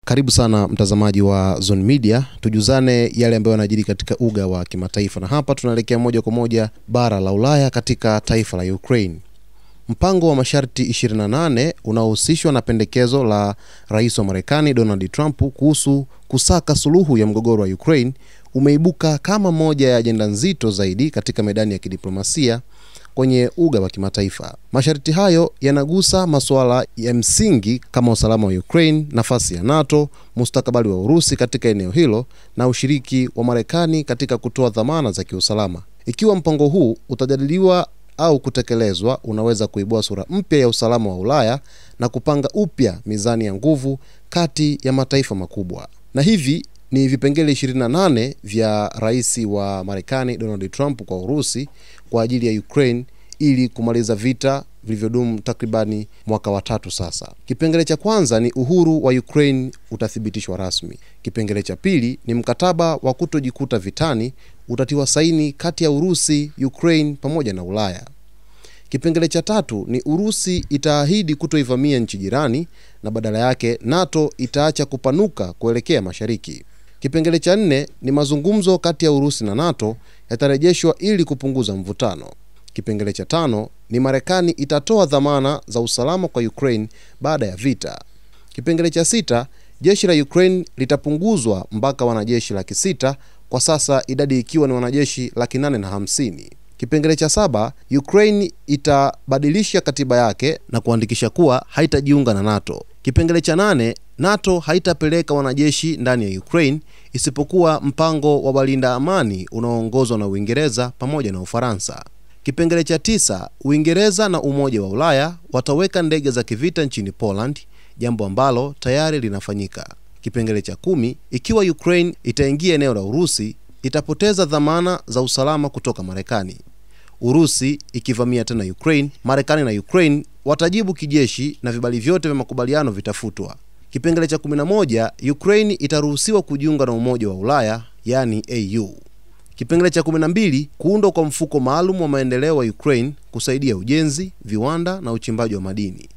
Karibu sana mtazamaji wa Zone Media, tujuzane yale ambayo yanajiri katika uga wa kimataifa, na hapa tunaelekea moja kwa moja bara la Ulaya katika taifa la Ukraine. Mpango wa masharti 28 unaohusishwa na pendekezo la Rais wa Marekani Donald Trump kuhusu kusaka suluhu ya mgogoro wa Ukraine umeibuka kama moja ya ajenda nzito zaidi katika medani ya kidiplomasia kwenye uga wa kimataifa. Masharti hayo yanagusa masuala ya msingi kama usalama wa Ukraine, nafasi ya NATO, mustakabali wa Urusi katika eneo hilo na ushiriki wa Marekani katika kutoa dhamana za kiusalama. Ikiwa mpango huu utajadiliwa au kutekelezwa, unaweza kuibua sura mpya ya usalama wa Ulaya na kupanga upya mizani ya nguvu kati ya mataifa makubwa. Na hivi ni vipengele 28 vya Rais wa Marekani Donald Trump kwa Urusi kwa ajili ya Ukraine ili kumaliza vita vilivyodumu takribani mwaka wa 3 sasa. Kipengele cha kwanza ni uhuru wa Ukraine utathibitishwa rasmi. Kipengele cha pili ni mkataba wa kutojikuta vitani utatiwa saini kati ya Urusi, Ukraine pamoja na Ulaya. Kipengele cha tatu ni Urusi itaahidi kutoivamia nchi jirani na badala yake NATO itaacha kupanuka kuelekea mashariki. Kipengele cha 4 ni mazungumzo kati ya Urusi na NATO yatarejeshwa ili kupunguza mvutano. Kipengele cha 5 ni Marekani itatoa dhamana za usalama kwa Ukraine baada ya vita. Kipengele cha 6, jeshi la Ukraine litapunguzwa mpaka wanajeshi 600, kwa sasa idadi ikiwa ni wanajeshi 850. Kipengele cha 7, Ukraine itabadilisha katiba yake na kuandikisha kuwa haitajiunga na NATO. Kipengele cha 8, NATO haitapeleka wanajeshi ndani ya Ukraine isipokuwa mpango wa walinda amani unaoongozwa na Uingereza pamoja na Ufaransa. Kipengele cha 9, Uingereza na Umoja wa Ulaya wataweka ndege za kivita nchini Poland, jambo ambalo tayari linafanyika. Kipengele cha 10, ikiwa Ukraine itaingia eneo la Urusi, itapoteza dhamana za usalama kutoka Marekani. Urusi ikivamia tena Ukraine, Marekani na Ukraine watajibu kijeshi na vibali vyote vya makubaliano vitafutwa. Kipengele cha 11, Ukraine itaruhusiwa kujiunga na Umoja wa Ulaya, yani EU. Kipengele cha 12, kuundwa kwa mfuko maalum wa maendeleo wa Ukraine kusaidia ujenzi, viwanda na uchimbaji wa madini.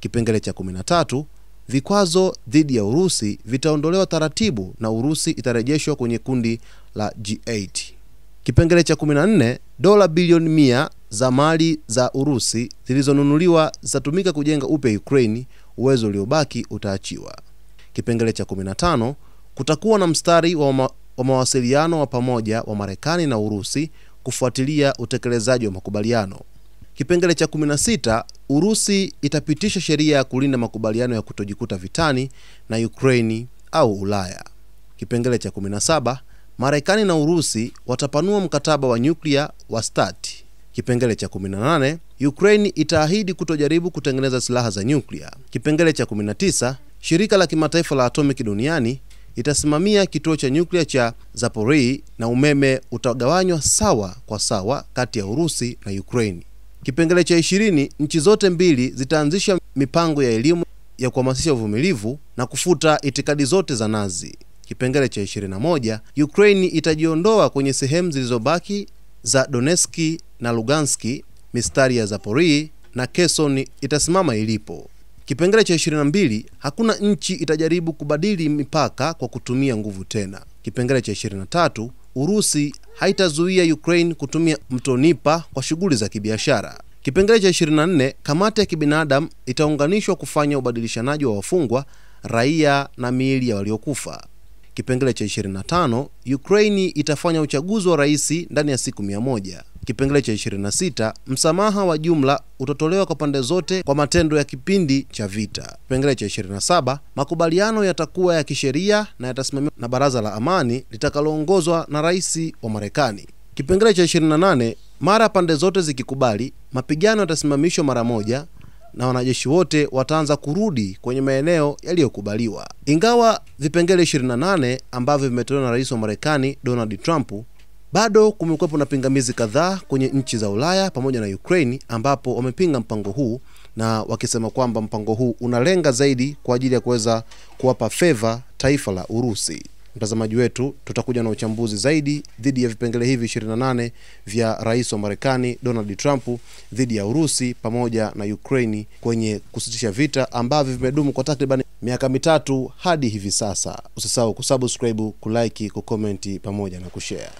Kipengele cha 13, vikwazo dhidi ya Urusi vitaondolewa taratibu na Urusi itarejeshwa kwenye kundi la G8. Kipengele cha 14, dola bilioni 100 za mali za Urusi zilizonunuliwa zitatumika kujenga upya Ukraine, uwezo uliobaki utaachiwa. Kipengele cha 15, kutakuwa na mstari wa mawasiliano wa pamoja wa Marekani na Urusi kufuatilia utekelezaji wa makubaliano. Kipengele cha 16, Urusi itapitisha sheria ya kulinda makubaliano ya kutojikuta vitani na Ukraine au Ulaya. Kipengele cha 17, Marekani na Urusi watapanua mkataba wa nyuklia wa START. Kipengele cha 18, Ukraine itaahidi kutojaribu kutengeneza silaha za nyuklia. Kipengele cha 19, shirika la kimataifa la atomiki duniani itasimamia kituo cha nyuklia cha Zaporizhzhia na umeme utagawanywa sawa kwa sawa kati ya Urusi na Ukraine. Kipengele cha 20, nchi zote mbili zitaanzisha mipango ya elimu ya kuhamasisha uvumilivu na kufuta itikadi zote za Nazi. Kipengele cha 21, Ukraine itajiondoa kwenye sehemu zilizobaki za Donetsk na Lugansk, mistari ya Zaporizhzhia na Kherson itasimama ilipo. Kipengele cha 22, hakuna nchi itajaribu kubadili mipaka kwa kutumia nguvu tena. Kipengele cha 23, Urusi haitazuia Ukraine kutumia mto Dnieper kwa shughuli za kibiashara. Kipengele cha 24, kamati ya kibinadamu itaunganishwa kufanya ubadilishanaji wa wafungwa, raia na miili ya waliokufa. Kipengele cha 25, Ukraine itafanya uchaguzi wa rais ndani ya siku 100. Kipengele cha 26, msamaha wa jumla utatolewa kwa pande zote kwa matendo ya kipindi cha vita. Kipengele cha 27, makubaliano yatakuwa ya kisheria na yatasimamiwa na Baraza la Amani litakaloongozwa na Rais wa Marekani. Kipengele cha 28, mara pande zote zikikubali, mapigano yatasimamishwa mara moja na wanajeshi wote wataanza kurudi kwenye maeneo yaliyokubaliwa. Ingawa vipengele 28 ambavyo vimetolewa na Rais wa Marekani Donald Trump, bado kumekuwepo na pingamizi kadhaa kwenye nchi za Ulaya pamoja na Ukraine ambapo wamepinga mpango huu na wakisema kwamba mpango huu unalenga zaidi kwa ajili ya kuweza kuwapa favor taifa la Urusi. mtazamaji wetu, tutakuja na uchambuzi zaidi dhidi ya vipengele hivi 28 vya rais wa Marekani Donald Trump dhidi ya Urusi pamoja na Ukraine kwenye kusitisha vita ambavyo vimedumu kwa takriban miaka 3 hadi hivi sasa. Usisahau kusubscribe, kulike, kucomment pamoja na kushare.